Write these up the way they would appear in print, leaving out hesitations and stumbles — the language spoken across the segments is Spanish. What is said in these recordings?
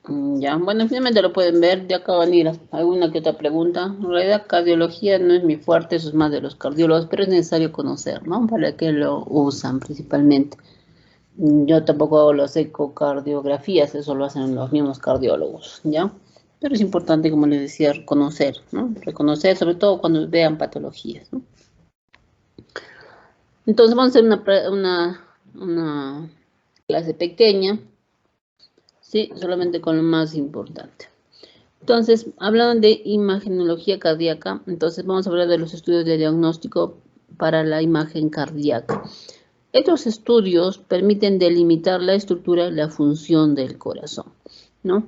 Ya, bueno, finalmente lo pueden ver, ya acá van a ir alguna que otra pregunta. En realidad, cardiología no es mi fuerte, eso es más de los cardiólogos, pero es necesario conocer, ¿no? Para qué lo usan principalmente. Yo tampoco hago las ecocardiografías, eso lo hacen los mismos cardiólogos, ¿ya? Pero es importante, como les decía, reconocer, ¿no? Reconocer, sobre todo cuando vean patologías, ¿no? Entonces vamos a hacer una clase pequeña, ¿sí? Solamente con lo más importante. Entonces, hablando de imagenología cardíaca, entonces vamos a hablar de los estudios de diagnóstico para la imagen cardíaca. Estos estudios permiten delimitar la estructura y la función del corazón, ¿no?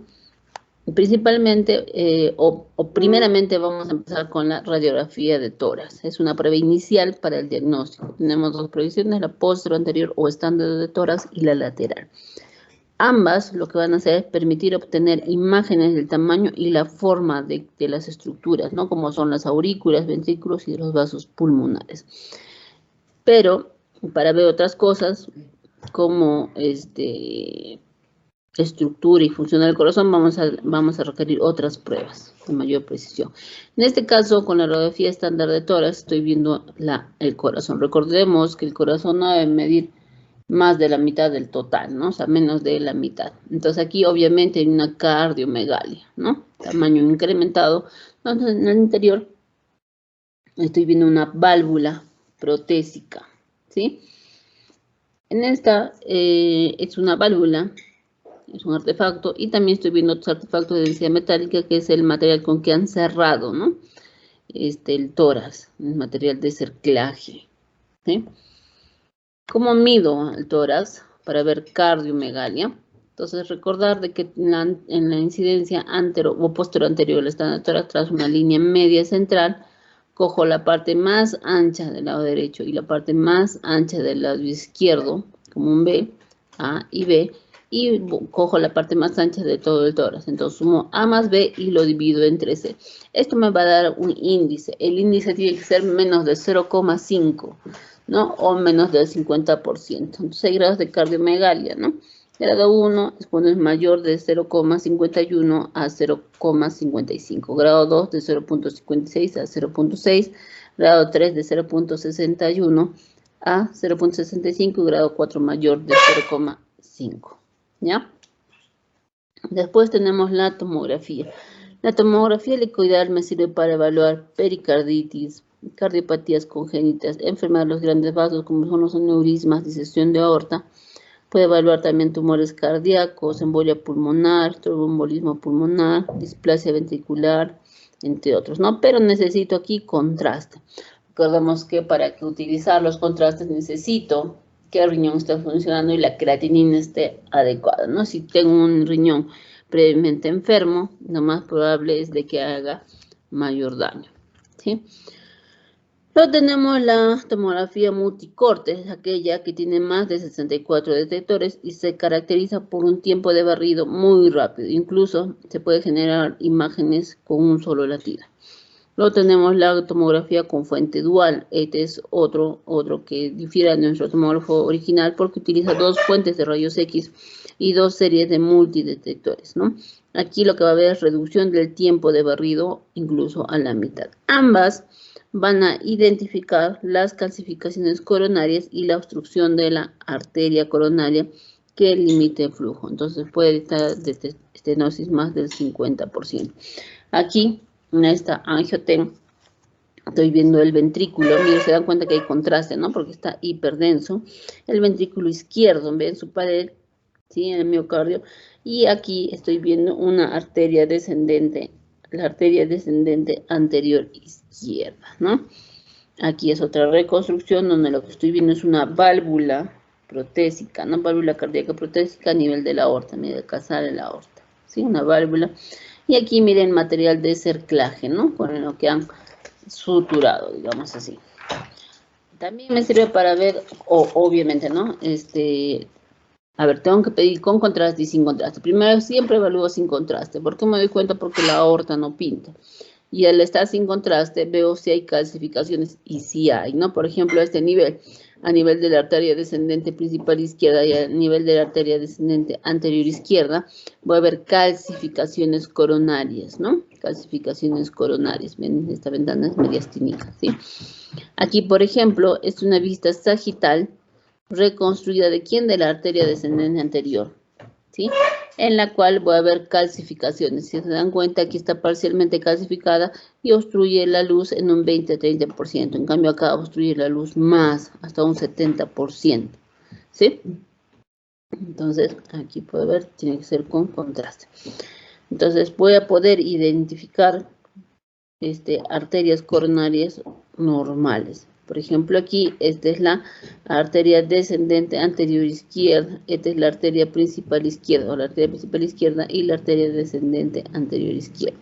Principalmente, primeramente vamos a empezar con la radiografía de tórax. Es una prueba inicial para el diagnóstico. Tenemos dos proyecciones, la posterior anterior o estándar de tórax y la lateral. Ambas lo que van a hacer es permitir obtener imágenes del tamaño y la forma de las estructuras, ¿no? Como son las aurículas, ventrículos y los vasos pulmonares. Pero para ver otras cosas, como estructura y función del corazón, vamos a requerir otras pruebas de mayor precisión. En este caso, con la radiografía estándar de tórax, estoy viendo el corazón. Recordemos que el corazón no debe medir más de la mitad del total, ¿no? O sea, menos de la mitad. Entonces aquí obviamente hay una cardiomegalia, ¿no? Tamaño incrementado. Entonces en el interior estoy viendo una válvula protésica, ¿sí? En esta es una válvula, es un artefacto, y también estoy viendo otros artefactos de densidad metálica, que es el material con que han cerrado, ¿no? El tórax, el material de cerclaje, ¿sí? ¿Cómo mido el tórax para ver cardiomegalia? Entonces, recordar de que en la incidencia antero o posterior anterior al estándar de tórax, tras una línea media central, cojo la parte más ancha del lado derecho y la parte más ancha del lado izquierdo, como un B, A y B, y cojo la parte más ancha de todo el tórax. Entonces, sumo A más B y lo divido entre C. Esto me va a dar un índice. El índice tiene que ser menos de 0,5. ¿no? O menos del 50%. Entonces hay grados de cardiomegalia, ¿no? Grado 1 es cuando es mayor de 0,51 a 0,55. Grado 2 de 0,56 a 0,6. Grado 3 de 0,61 a 0,65. Grado 4 mayor de 0,5. ¿Ya? Después tenemos la tomografía. La tomografía helicoidal me sirve para evaluar pericarditis, cardiopatías congénitas, enfermedades de los grandes vasos, como son los aneurismas, disección de aorta. Puede evaluar también tumores cardíacos, embolia pulmonar, tromboembolismo pulmonar, displasia ventricular, entre otros, ¿no? Pero necesito aquí contraste. Recordemos que para utilizar los contrastes necesito que el riñón esté funcionando y la creatinina esté adecuada, ¿no? Si tengo un riñón previamente enfermo, lo más probable es de que haga mayor daño, ¿sí? Luego tenemos la tomografía multicorte, es aquella que tiene más de 64 detectores y se caracteriza por un tiempo de barrido muy rápido. Incluso se puede generar imágenes con un solo latido. Luego tenemos la tomografía con fuente dual. Este es otro que difiere de nuestro tomógrafo original porque utiliza dos fuentes de rayos X y dos series de multidetectores, ¿no? Aquí lo que va a haber es reducción del tiempo de barrido incluso a la mitad. Ambas van a identificar las calcificaciones coronarias y la obstrucción de la arteria coronaria que limite el flujo. Entonces puede estar de estenosis más del 50%. Aquí, en esta angioten, estoy viendo el ventrículo. Miren, se dan cuenta que hay contraste, ¿no? Porque está hiperdenso. El ventrículo izquierdo, ven su pared, ¿sí? En el miocardio. Y aquí estoy viendo una arteria descendente, la arteria descendente anterior izquierda, ¿no? Aquí es otra reconstrucción donde lo que estoy viendo es una válvula protésica, ¿no? Válvula cardíaca protésica a nivel de la aorta, miren, acá sale la aorta, ¿sí? Una válvula. Y aquí miren material de cerclaje, ¿no? Con lo que han suturado, digamos así. También me sirve para ver, obviamente, ¿no? A ver, tengo que pedir con contraste y sin contraste. Primero siempre evalúo sin contraste. ¿Por qué me doy cuenta? Porque la aorta no pinta. Y al estar sin contraste veo si hay calcificaciones y si hay, ¿no? Por ejemplo, a este nivel. a nivel de la arteria descendente principal izquierda y a nivel de la arteria descendente anterior izquierda, voy a ver calcificaciones coronarias, ¿no? Calcificaciones coronarias. Ven, esta ventana es mediastínica, ¿sí? Aquí, por ejemplo, es una vista sagital reconstruida de quién, de la arteria descendente anterior, ¿sí? En la cual voy a ver calcificaciones. Si se dan cuenta, aquí está parcialmente calcificada y obstruye la luz en un 20-30%. En cambio, acá obstruye la luz más, hasta un 70%, ¿sí? Entonces, aquí puede ver, tiene que ser con contraste. Entonces, voy a poder identificar arterias coronarias normales. Por ejemplo, aquí, esta es la arteria descendente anterior izquierda, esta es la arteria principal izquierda, o la arteria principal izquierda y la arteria descendente anterior izquierda.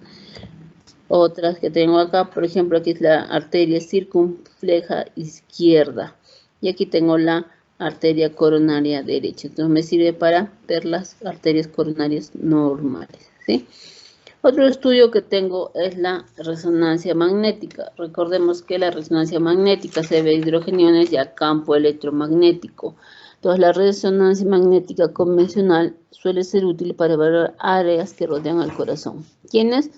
Otras que tengo acá, por ejemplo, aquí es la arteria circunfleja izquierda, y aquí tengo la arteria coronaria derecha. Entonces me sirve para ver las arterias coronarias normales, ¿sí? Otro estudio que tengo es la resonancia magnética. Recordemos que la resonancia magnética se ve a hidrogeniones y a campo electromagnético. Entonces, la resonancia magnética convencional suele ser útil para evaluar áreas que rodean al corazón. ¿Quiénes?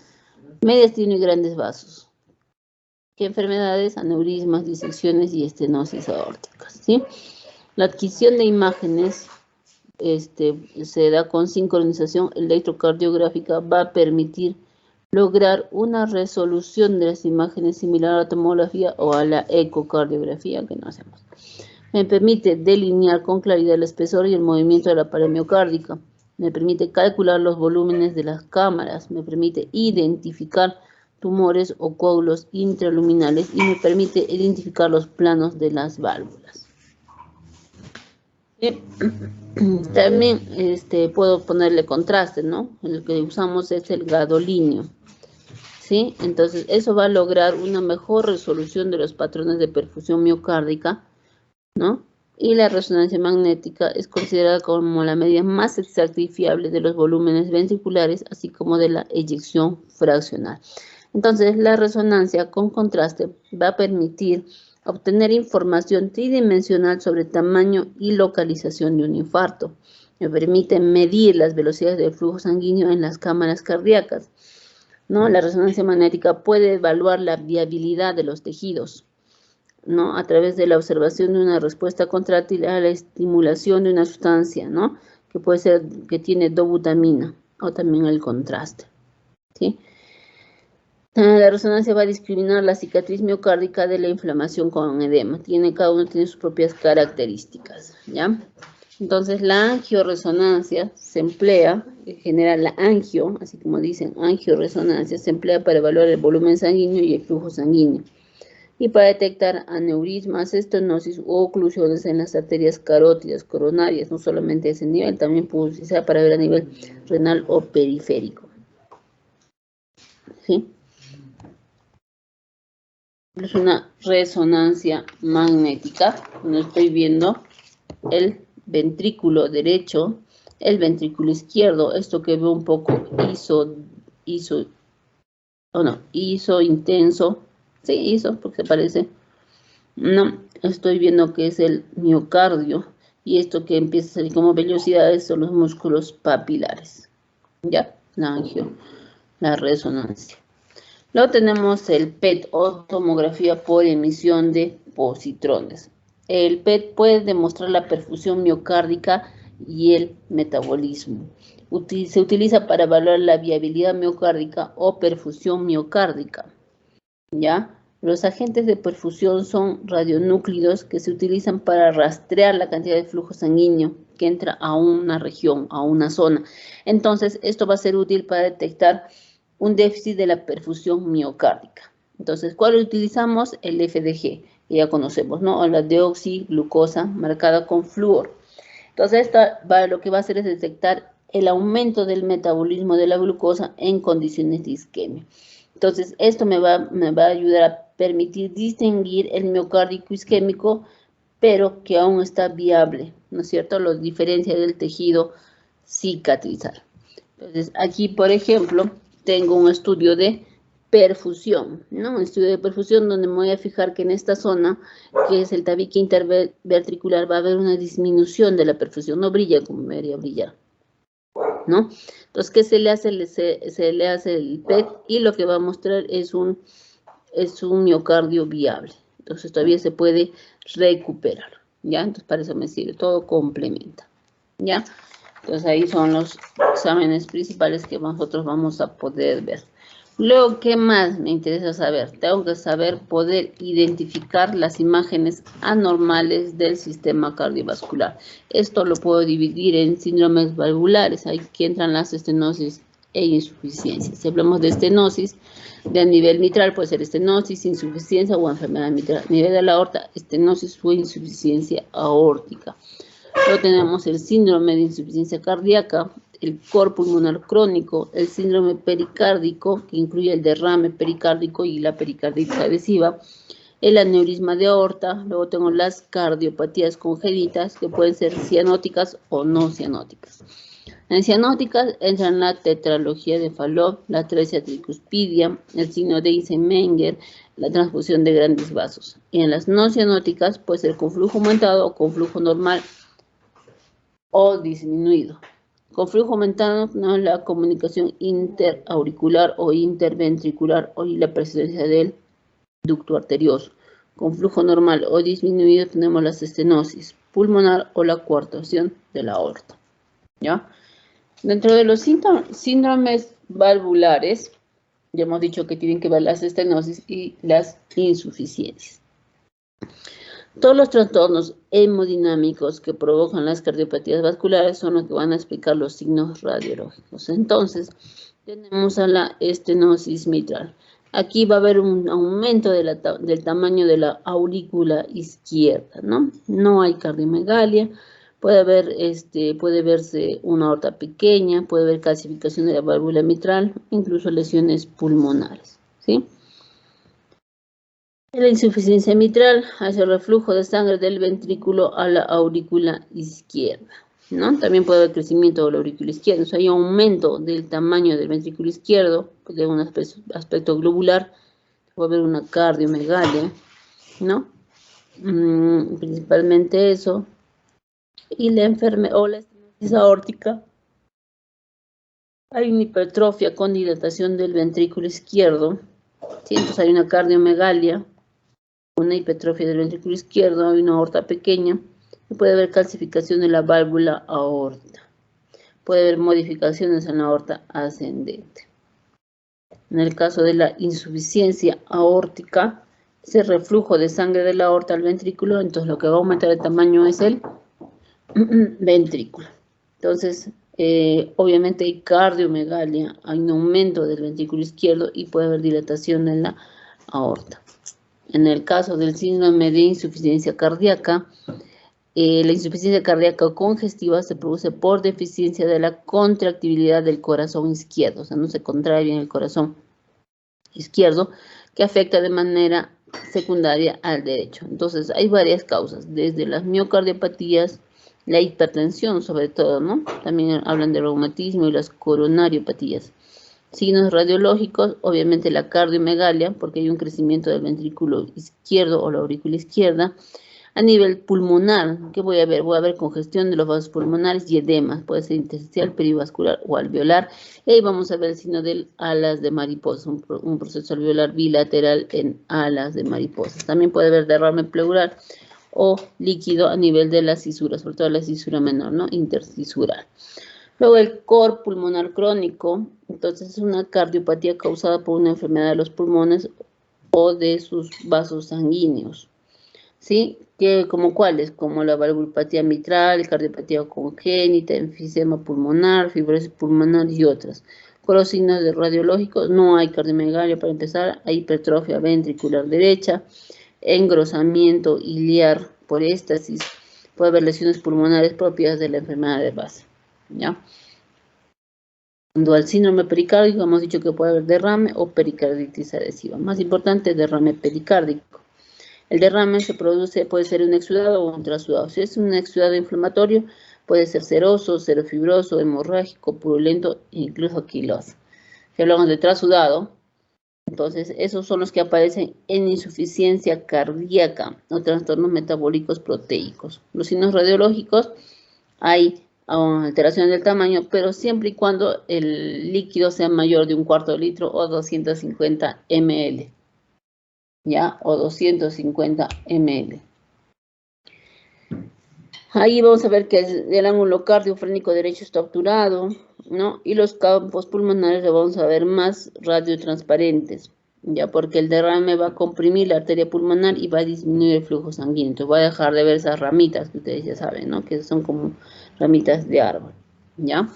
Mediastino y grandes vasos. ¿Qué enfermedades? Aneurismas, disecciones y estenosis aórticas, ¿sí? La adquisición de imágenes se da con sincronización electrocardiográfica, va a permitir lograr una resolución de las imágenes similar a la tomografía o a la ecocardiografía que no hacemos. Me permite delinear con claridad el espesor y el movimiento de la pared miocárdica. Me permite calcular los volúmenes de las cámaras. Me permite identificar tumores o coágulos intraluminales y me permite identificar los planos de las válvulas. También puedo ponerle contraste, ¿no? El que usamos es el gadolinio, ¿sí? Entonces, eso va a lograr una mejor resolución de los patrones de perfusión miocárdica, ¿no? Y la resonancia magnética es considerada como la medida más exacta y fiable de los volúmenes ventriculares, así como de la eyección fraccional. Entonces, la resonancia con contraste va a permitir obtener información tridimensional sobre tamaño y localización de un infarto. Me permite medir las velocidades del flujo sanguíneo en las cámaras cardíacas, ¿no? La resonancia magnética puede evaluar la viabilidad de los tejidos, ¿no? A través de la observación de una respuesta contráctil a la estimulación de una sustancia, ¿no? Que puede ser que tiene dobutamina o también el contraste, ¿sí? La resonancia va a discriminar la cicatriz miocárdica de la inflamación con edema. Cada uno tiene sus propias características, ¿ya? Entonces, la angioresonancia se emplea, en general la angio, así como dicen, angioresonancia, se emplea para evaluar el volumen sanguíneo y el flujo sanguíneo. Y para detectar aneurismas, estenosis o oclusiones en las arterias carótidas coronarias, no solamente a ese nivel, también puede utilizar para ver a nivel renal o periférico, ¿sí? Es una resonancia magnética. No estoy viendo el ventrículo derecho, el ventrículo izquierdo, esto que veo un poco iso intenso, sí, iso, porque se parece, no, estoy viendo que es el miocardio, y esto que empieza a salir como vellosidades son los músculos papilares, ya, la resonancia. Luego tenemos el PET o tomografía por emisión de positrones. El PET puede demostrar la perfusión miocárdica y el metabolismo. Se utiliza para evaluar la viabilidad miocárdica o perfusión miocárdica, ¿ya? Los agentes de perfusión son radionúclidos que se utilizan para rastrear la cantidad de flujo sanguíneo que entra a una región, a una zona. Entonces, esto va a ser útil para detectar un déficit de la perfusión miocárdica. Entonces, ¿cuál utilizamos? El FDG, que ya conocemos, ¿no? La deoxiglucosa marcada con flúor. Entonces, lo que va a hacer es detectar el aumento del metabolismo de la glucosa en condiciones de isquemia. Entonces, esto me va a ayudar a permitir distinguir el miocárdico isquémico, pero que aún está viable, ¿no es cierto? Lo diferencia del tejido cicatrizal. Entonces, aquí, por ejemplo, tengo un estudio de perfusión, ¿no? Un estudio de perfusión donde me voy a fijar que en esta zona, que es el tabique interventricular, va a haber una disminución de la perfusión, no brilla como debería brillar, ¿no? Entonces, ¿qué se le hace? Se le hace el PET y lo que va a mostrar es un miocardio viable. Entonces, todavía se puede recuperar, ¿ya? Entonces, para eso me sirve, todo complementa, ¿ya? Entonces, ahí son los exámenes principales que nosotros vamos a poder ver. Luego, ¿qué más me interesa saber? Tengo que saber poder identificar las imágenes anormales del sistema cardiovascular. Esto lo puedo dividir en síndromes valvulares, ahí que entran las estenosis e insuficiencias. Si hablamos de estenosis de nivel mitral, puede ser estenosis, insuficiencia o enfermedad mitral. A nivel de la aorta, estenosis o insuficiencia aórtica. Luego tenemos el síndrome de insuficiencia cardíaca, el cor pulmonar crónico, el síndrome pericárdico, que incluye el derrame pericárdico y la pericarditis adhesiva, el aneurisma de aorta. Luego tengo las cardiopatías congénitas, que pueden ser cianóticas o no cianóticas. En cianóticas entran la tetralogía de Fallot, la atresia tricuspidia, el signo de Eisenmenger, la transfusión de grandes vasos. Y en las no cianóticas puede ser con flujo aumentado o con flujo normal o disminuido. Con flujo aumentado, ¿no?, la comunicación interauricular o interventricular y la presencia del ducto arterioso. Con flujo normal o disminuido tenemos la estenosis pulmonar o la coartación de la aorta, ¿ya? Dentro de los síndromes valvulares, ya hemos dicho que tienen que ver las estenosis y las insuficiencias. Todos los trastornos hemodinámicos que provocan las cardiopatías vasculares son los que van a explicar los signos radiológicos. Entonces, tenemos a la estenosis mitral. Aquí va a haber un aumento del tamaño de la aurícula izquierda, ¿no? No hay cardiomegalia, puede verse una aorta pequeña, puede haber calcificación de la válvula mitral, incluso lesiones pulmonares, ¿sí? La insuficiencia mitral hace el reflujo de sangre del ventrículo a la aurícula izquierda, ¿no? También puede haber crecimiento de la aurícula izquierda, o sea, hay aumento del tamaño del ventrículo izquierdo, de un aspecto globular, puede haber una cardiomegalia, ¿no? Principalmente eso. Y la enfermedad o la estenosis aórtica, hay una hipertrofia con dilatación del ventrículo izquierdo, ¿sí? Entonces hay una cardiomegalia, una hipertrofia del ventrículo izquierdo, hay una aorta pequeña, y puede haber calcificación de la válvula aorta. Puede haber modificaciones en la aorta ascendente. En el caso de la insuficiencia aórtica, ese reflujo de sangre de la aorta al ventrículo, entonces lo que va a aumentar el tamaño es el ventrículo. Entonces, obviamente hay cardiomegalia, hay un aumento del ventrículo izquierdo y puede haber dilatación en la aorta. En el caso del síndrome de insuficiencia cardíaca, la insuficiencia cardíaca congestiva se produce por deficiencia de la contractibilidad del corazón izquierdo, o sea, no se contrae bien el corazón izquierdo, que afecta de manera secundaria al derecho. Entonces, hay varias causas, desde las miocardiopatías, la hipertensión sobre todo, ¿no? También hablan de reumatismo y las coronariopatías. Signos radiológicos, obviamente la cardiomegalia, porque hay un crecimiento del ventrículo izquierdo o la aurícula izquierda. A nivel pulmonar, ¿qué voy a ver? Voy a ver congestión de los vasos pulmonares y edemas, puede ser intersticial, perivascular o alveolar. Y ahí vamos a ver el signo del alas de mariposa, un proceso alveolar bilateral en alas de mariposa. También puede haber derrame pleural o líquido a nivel de la cisura, sobre todo la cisura menor, ¿no? Intercisural. Luego el cor pulmonar crónico, entonces es una cardiopatía causada por una enfermedad de los pulmones o de sus vasos sanguíneos, ¿sí? ¿Como cuáles? Como la valvulopatía mitral, cardiopatía congénita, enfisema pulmonar, fibrosis pulmonar y otras. Con los signos radiológicos no hay cardiomegalia para empezar, hay hipertrofia ventricular derecha, engrosamiento iliar por éstasis, puede haber lesiones pulmonares propias de la enfermedad de base, ¿ya? Cuando al síndrome pericárdico hemos dicho que puede haber derrame o pericarditis adhesiva. Más importante, derrame pericárdico. El derrame se produce, puede ser un exudado o un trasudado. Si es un exudado inflamatorio, puede ser seroso, serofibroso, hemorrágico, purulento e incluso quiloso. Si hablamos de trasudado, Entonces, esos son los que aparecen en insuficiencia cardíaca o trastornos metabólicos proteicos. Los signos radiológicos, hay alteración del tamaño, pero siempre y cuando el líquido sea mayor de 1/4 de litro o 250 ml, ¿ya? O 250 ml. Ahí vamos a ver que el ángulo cardiofrénico derecho está obturado, ¿no? Y los campos pulmonares lo vamos a ver más radiotransparentes, ya, porque el derrame va a comprimir la arteria pulmonar y va a disminuir el flujo sanguíneo. Entonces va a dejar de ver esas ramitas que ustedes ya saben, ¿no? Que son como ramitas de árbol, ¿ya?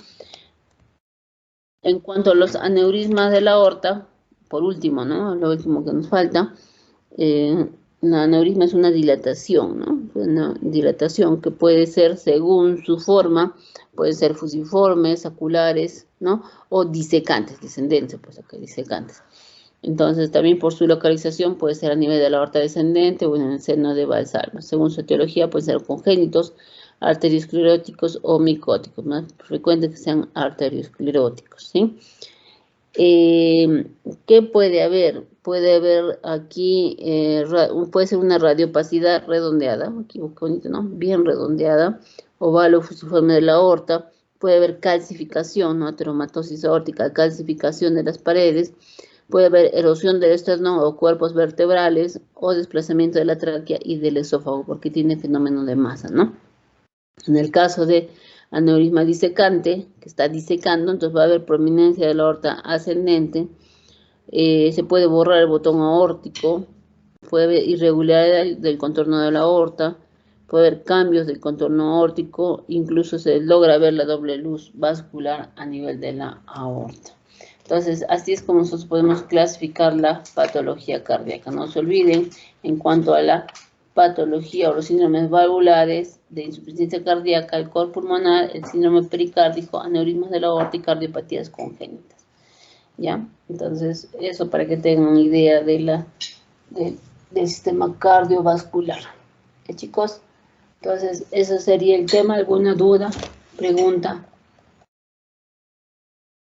En cuanto a los aneurismas de la aorta, por último, ¿no? Lo último que nos falta, un aneurisma es una dilatación, ¿no? Una dilatación que puede ser según su forma, pueden ser fusiformes, saculares, ¿no? O disecantes, descendentes, pues acá disecantes. Entonces, también por su localización puede ser a nivel de la aorta descendente o en el seno de Valsalva. Según su etiología, pueden ser congénitos, arterioscleróticos o micóticos. Más frecuente que sean arterioscleróticos, ¿sí? ¿Qué puede haber? Puede haber aquí, puede ser una radiopacidad redondeada, aquí bonito, ¿no? Bien redondeada, ovalo fusiforme de la aorta, puede haber calcificación, ¿no? Ateromatosis aórtica, calcificación de las paredes, puede haber erosión del esternón o cuerpos vertebrales o desplazamiento de la tráquea y del esófago, porque tiene fenómeno de masa, ¿no? En el caso de aneurisma disecante, que está disecando, entonces va a haber prominencia de la aorta ascendente, se puede borrar el botón aórtico, puede haber irregularidad del contorno de la aorta, puede haber cambios del contorno aórtico, incluso se logra ver la doble luz vascular a nivel de la aorta. Entonces, así es como nosotros podemos clasificar la patología cardíaca. No se olviden, en cuanto a la patología o los síndromes valvulares de insuficiencia cardíaca, el cor pulmonar, el síndrome pericárdico, aneurismas de la aorta y cardiopatías congénitas. ¿Ya? Entonces, eso para que tengan una idea de del sistema cardiovascular. ¿Chicos? Entonces, eso sería el tema. ¿Alguna duda, pregunta?